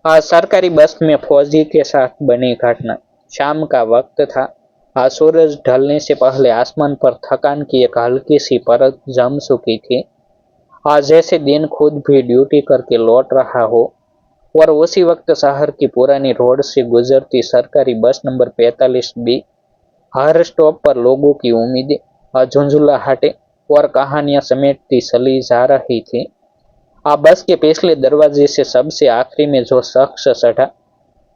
सरकारी बस में फौजी के साथ बनी घटना। शाम का वक्त था। सूरज ढलने से पहले आसमान पर थकान की एक हल्की सी परत जम चुकी थी। जैसे दिन खुद भी ड्यूटी करके लौट रहा हो। और उसी वक्त शहर की पुरानी रोड से गुजरती सरकारी बस नंबर 45B हर स्टॉप पर लोगों की उम्मीदें, झुंझुलाहटें और कहानियां समेटती चली जा रही थी। बस के पिछले दरवाजे से सबसे आखिरी में जो शख्स चढ़ा,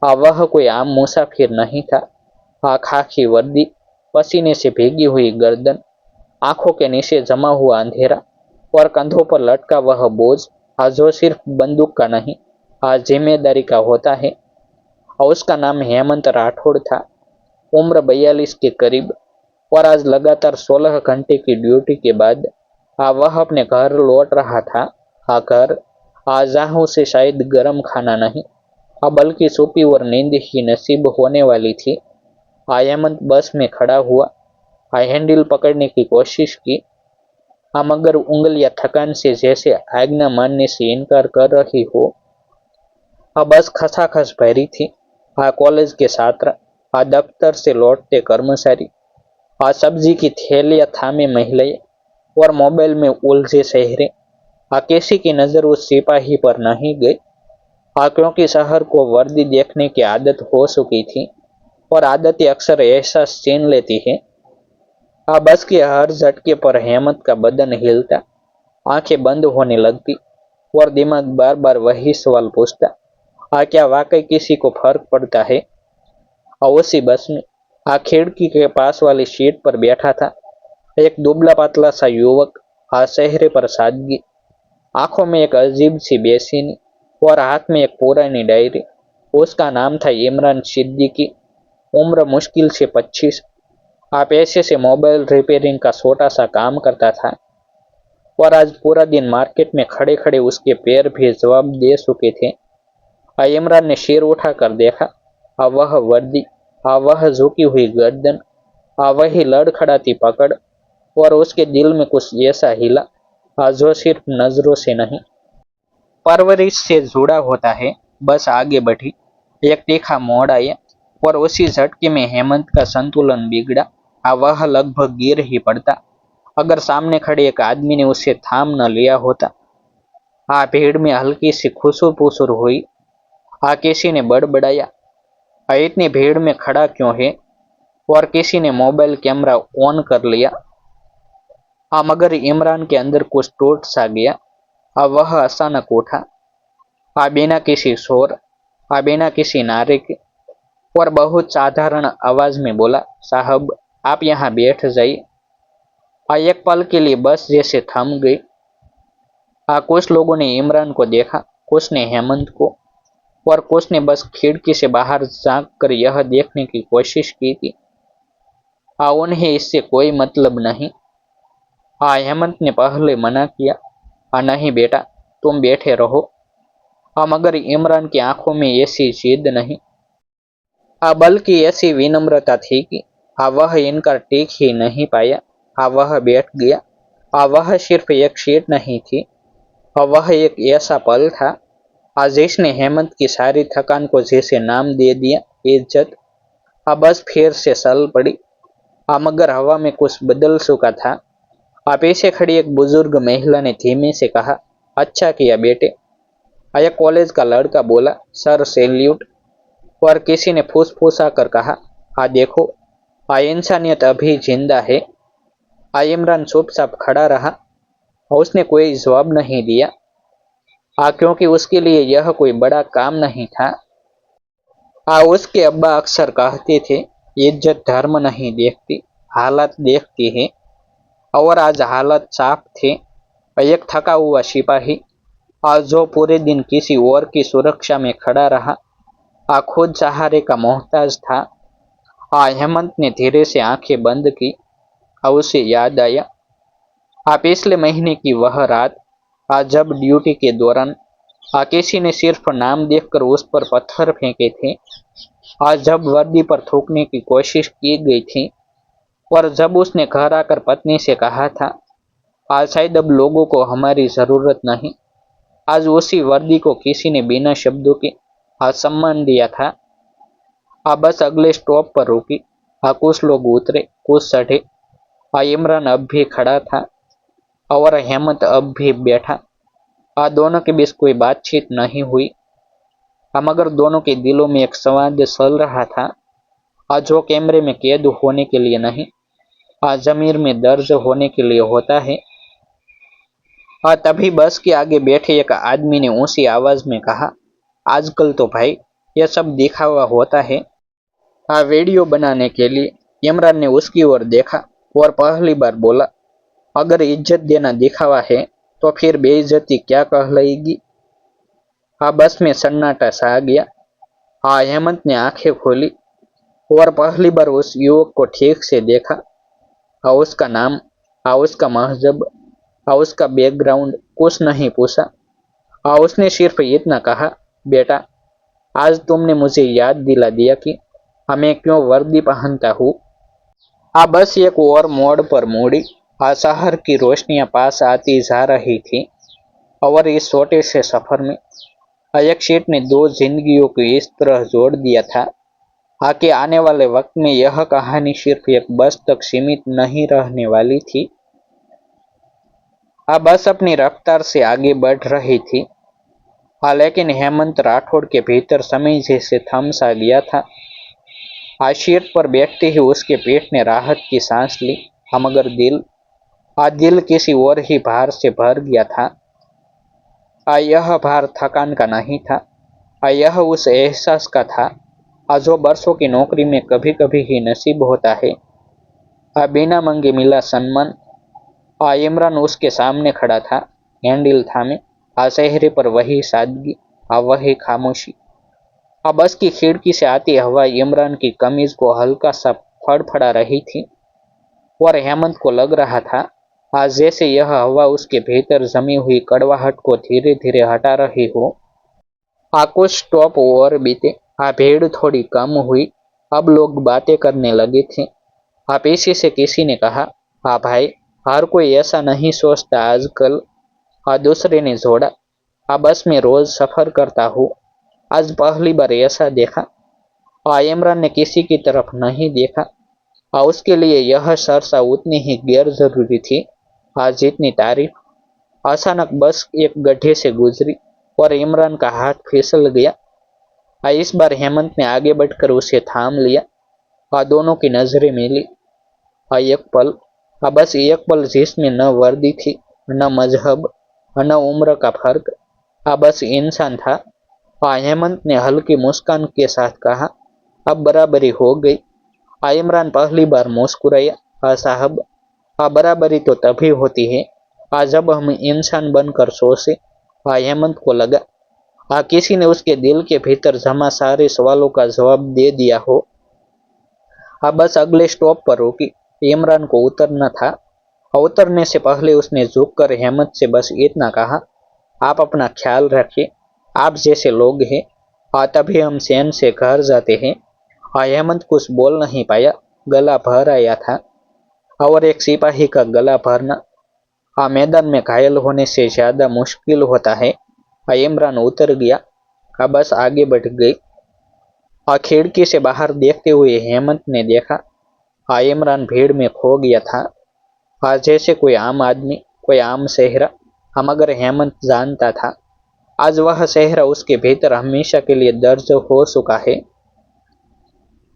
वह कोई आम मुसाफिर नहीं था। खाकी वर्दी, पसीने से भीगी हुई गर्दन, आंखों के नीचे जमा हुआ अंधेरा और कंधों पर लटका वह बोझ, जो सिर्फ बंदूक का नहीं, जिम्मेदारी का होता है। उसका नाम हेमंत राठौड़ था। उम्र 42 के करीब। और आज लगातार 16 घंटे की ड्यूटी के बाद वह अपने घर लौट रहा था। घर जहाँ उसे शायद गर्म खाना नहीं, बल्कि सूपी और नींद ही नसीब होने वाली थी। हेमंत बस में खड़ा हुआ, हैंडल पकड़ने की कोशिश की, मगर उंगलियां थकान से जैसे आज्ञा मानने से इनकार कर रही हो। बस खचाखच भरी थी। कॉलेज के छात्र, दफ्तर से लौटते कर्मचारी, सब्जी की थैलियां थामे महिलाएं और मोबाइल में उलझे चेहरे। किसी की नजर उस सिपाही पर नहीं गई, क्योंकि शहर को वर्दी देखने की आदत हो चुकी थी और आदतें अक्सर एहसास छीन लेती है। बस के हर झटके पर हेमंत का बदन हिलता, आंखें बंद होने लगती और दिमाग बार बार वही सवाल पूछता, क्या वाकई किसी को फर्क पड़ता है। उसी बस में खिड़की के पास वाली सीट पर बैठा था एक दुबला पतला सा युवक। चेहरे पर सादगी, आंखों में एक अजीब सी बेचैनी और हाथ में एक पुरानी डायरी। उसका नाम था इमरान सिद्दीकी। उम्र मुश्किल से 25। पेशे से मोबाइल रिपेयरिंग का छोटा सा काम करता था। और आज पूरा दिन मार्केट में खड़े खड़े उसके पैर भी जवाब दे चुके थे। इमरान ने सिर उठाकर देखा। वह वर्दी, वह झुकी हुई गर्दन, वही लड़खड़ाती पकड़। और उसके दिल में कुछ ऐसा हिला, जो सिर्फ नजरों से नहीं, परवरिश से जुड़ा होता है। बस आगे बढ़ी। एक तीखा मोड़ आया और उसी झटके में हेमंत का संतुलन बिगड़ा। वह लगभग गिर ही पड़ता अगर सामने खड़े एक आदमी ने उसे थाम न लिया होता। भीड़ में हल्की सी खुसुर पुसुर हुई। किसी ने बड़बड़ाया, इतनी भीड़ में खड़ा क्यों है। और किसी ने मोबाइल कैमरा ऑन कर लिया। मगर इमरान के अंदर कुछ टूट सा गया। वह अचानक उठा, बिना किसी शोर, बिना किसी नारे के, और बहुत साधारण आवाज में बोला, साहब आप यहाँ बैठ जाइए। एक पल के लिए बस जैसे थम गई। कुछ लोगों ने इमरान को देखा, कुछ ने हेमंत को, और कुछ ने बस खिड़की से बाहर झांक कर यह देखने की कोशिश की कि उन्हें इससे कोई मतलब नहीं। हेमंत ने पहले मना किया, नहीं बेटा तुम बैठे रहो। मगर इमरान की आंखों में ऐसी जिद नहीं, बल्कि ऐसी विनम्रता थी कि वह इनकार टिक ही नहीं पाया। वह बैठ गया। वह सिर्फ एक सीट नहीं थी, वह एक ऐसा पल था जिसने हेमंत की सारी थकान को जैसे नाम दे दिया, इज्जत। बस फिर से चल पड़ी। मगर हवा में कुछ बदल चुका था। पीछे खड़ी एक बुजुर्ग महिला ने धीमे से कहा, अच्छा किया बेटे। एक कॉलेज का लड़का बोला, सर सैल्यूट। और किसी ने फूसफूसा कर कहा, देखो इंसानियत अभी जिंदा है। इमरान चुपचाप खड़ा रहा। उसने कोई जवाब नहीं दिया, क्योंकि उसके लिए यह कोई बड़ा काम नहीं था। उसके अब्बा अक्सर कहते थे, इज्जत धर्म नहीं देखती, हालत देखती है। और आज हालत साफ थे। एक थका हुआ सिपाही, जो पूरे दिन किसी और की सुरक्षा में खड़ा रहा, खुद सहारे का मोहताज था। हेमंत ने धीरे से आंखें बंद की। उसे याद आया, पिछले महीने की वह रात, जब ड्यूटी के दौरान किसी ने सिर्फ नाम देखकर उस पर पत्थर फेंके थे। जब वर्दी पर थूकने की कोशिश की गई थी। और जब उसने घर आकर पत्नी से कहा था, आज शायद अब लोगों को हमारी जरूरत नहीं। आज उसी वर्दी को किसी ने बिना शब्दों के सम्मान दिया था। बस अगले स्टॉप पर रुकी। कुछ लोग उतरे, कुछ चढ़े। इमरान अब भी खड़ा था और हेमंत अब भी बैठा। दोनों के बीच कोई बातचीत नहीं हुई। मगर दोनों के दिलों में एक संवाद चल रहा था, जो कैमरे में कैद होने के लिए नहीं, जमीर में दर्ज होने के लिए होता है। तभी बस के आगे बैठे एक आदमी ने ऊंची आवाज में कहा, आजकल तो भाई यह सब दिखावा होता है। वीडियो बनाने के लिए। इमरान ने उसकी ओर देखा और पहली बार बोला, अगर इज्जत देना दिखावा है तो फिर बेइज्जती क्या कहलाएगी। बस में सन्नाटा छा गया। हेमंत ने आंखें खोली और पहली बार उस युवक को ठीक से देखा। उसका नाम, उसका महजब, उसका बैकग्राउंड कुछ नहीं पूछा। उसने सिर्फ इतना कहा, बेटा आज तुमने मुझे याद दिला दिया कि मैं क्यों वर्दी पहनता हूँ। बस एक और मोड़ पर मुड़ी। शहर की रोशनियां पास आती जा रही थी और इस छोटे से सफर में एक सीट ने दो जिंदगियों को इस तरह जोड़ दिया था कि आने वाले वक्त में यह कहानी सिर्फ एक बस तक सीमित नहीं रहने वाली थी। बस अपनी रफ्तार से आगे बढ़ रही थी। लेकिन हेमंत राठौड़ के भीतर समय जैसे थम सा गया था। सीट पर बैठते ही उसके पेट ने राहत की सांस ली। मगर दिल किसी और ही भार से भर गया था। यह भार थकान का नहीं था। यह उस एहसास का था जो बरसों की नौकरी में कभी कभी ही नसीब होता है। बिना मांगे मिला सम्मान। इमरान उसके सामने खड़ा था, हैंडल थामे। चेहरे पर वही सादगी, वही खामोशी। बस की खिड़की से आती हवा इमरान की कमीज को हल्का सा फड़फड़ा रही थी और हेमंत को लग रहा था जैसे यह हवा उसके भीतर जमी हुई कड़वाहट को धीरे धीरे हटा रही हो। कुछ स्टॉप और बीते। भीड़ थोड़ी कम हुई। अब लोग बातें करने लगे थे। पीछे से किसी ने कहा, भाई हर कोई ऐसा नहीं सोचता आजकल। दूसरे ने जोड़ा, बस में रोज सफर करता हूँ, आज पहली बार ऐसा देखा। इमरान ने किसी की तरफ नहीं देखा। उसके लिए यह चर्चा उतनी ही गैर जरूरी थी जितनी तारीफ। अचानक बस एक गड्ढे से गुजरी और इमरान का हाथ फिसल गया। इस बार हेमंत ने आगे बढ़कर उसे थाम लिया। दोनों की नजरें मिली। एक पल, बस एक पल जिसमें न वर्दी थी, न मजहब, न उम्र का फर्क, बस इंसान था। हेमंत ने हल्की मुस्कान के साथ कहा, अब बराबरी हो गई। इमरान पहली बार मुस्कुराया, साहब बराबरी तो तभी होती है जब हम इंसान बनकर सोचे। हेमंत को लगा किसी ने उसके दिल के भीतर जमा सारे सवालों का जवाब दे दिया हो। बस अगले स्टॉप पर रुकी। इमरान को उतरना था। उतरने से पहले उसने झुककर हेमंत से बस इतना कहा, आप अपना ख्याल रखिए, आप जैसे लोग हैं तभी हम चैन से घर जाते हैं। हेमंत कुछ बोल नहीं पाया, गला भर आया था। और एक सिपाही का गला भरना मैदान में घायल होने से ज्यादा मुश्किल होता है। इमरान उतर गया। बस आगे बढ़ गई। खिड़की से बाहर देखते हुए हेमंत ने देखा इमरान भीड़ में खो गया था। जैसे कोई आम आदमी, कोई आम चेहरा। मगर हेमंत जानता था आज वह चेहरा उसके भीतर हमेशा के लिए दर्ज हो चुका है।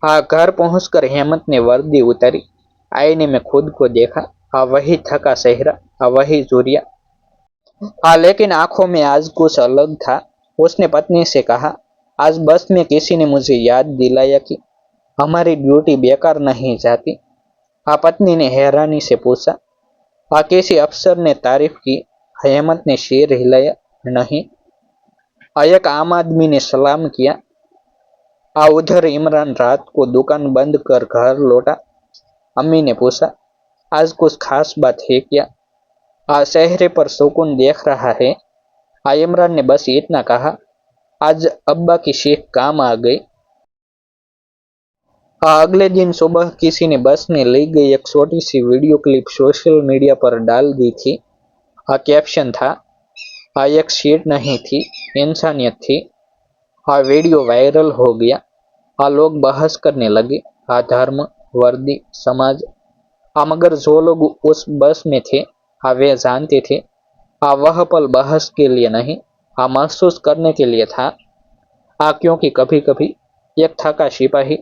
घर पहुंचकर हेमंत ने वर्दी उतारी। आईने में खुद को देखा। वही थका चेहरा, वही झुर्रियां। लेकिन आंखों में आज कुछ अलग था। उसने पत्नी से कहा, आज बस में किसी ने मुझे याद दिलाया कि हमारी ड्यूटी बेकार नहीं जाती। पत्नी ने हैरानी से पूछा, किसी अफसर ने तारीफ की? हेमंत ने सिर हिलाया, नहीं। एक आम आदमी ने सलाम किया। उधर इमरान रात को दुकान बंद कर घर लौटा। अम्मी ने पूछा, आज कुछ खास बात है क्या? चेहरे पर सुकून देख रहा है। इमरान ने बस इतना कहा, आज अब्बा की सीख काम आ गई। अगले दिन सुबह किसी ने बस में ली गई एक छोटी सी वीडियो क्लिप सोशल मीडिया पर डाल दी थी। कैप्शन था, एक सीट नहीं थी, इंसानियत थी। वीडियो वायरल हो गया। लोग बहस करने लगे। धर्म, वर्दी, समाज। मगर जो लोग उस बस में थे वे जानते थे वह पल बहस के लिए नहीं, महसूस करने के लिए था। क्योंकि कभी कभी एक थका सिपाही,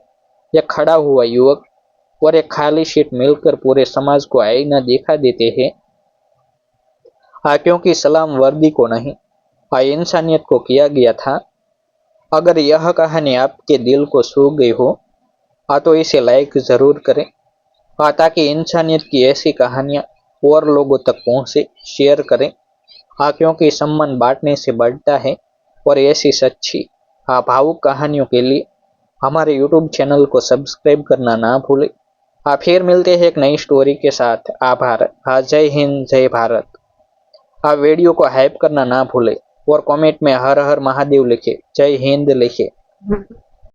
एक खड़ा हुआ युवक और एक खाली सीट मिलकर पूरे समाज को आईना दिखा देते हैं। क्योंकि सलाम वर्दी को नहीं, इंसानियत को किया गया था। अगर यह कहानी आपके दिल को छू गई हो तो इसे लाइक जरूर करें, ताकि इंसानियत की ऐसी कहानियां और लोगों तक पहुंचे। शेयर करें, क्योंकि सम्मान बांटने से बढ़ता है। और ऐसी सच्ची भावुक कहानियों के लिए हमारे यूट्यूब चैनल को सब्सक्राइब करना ना भूलें। फिर मिलते हैं एक नई स्टोरी के साथ। आभार। जय हिंद, जय भारत। वीडियो को हाइप करना ना भूलें और कमेंट में हर हर महादेव लिखे, जय हिंद लिखे।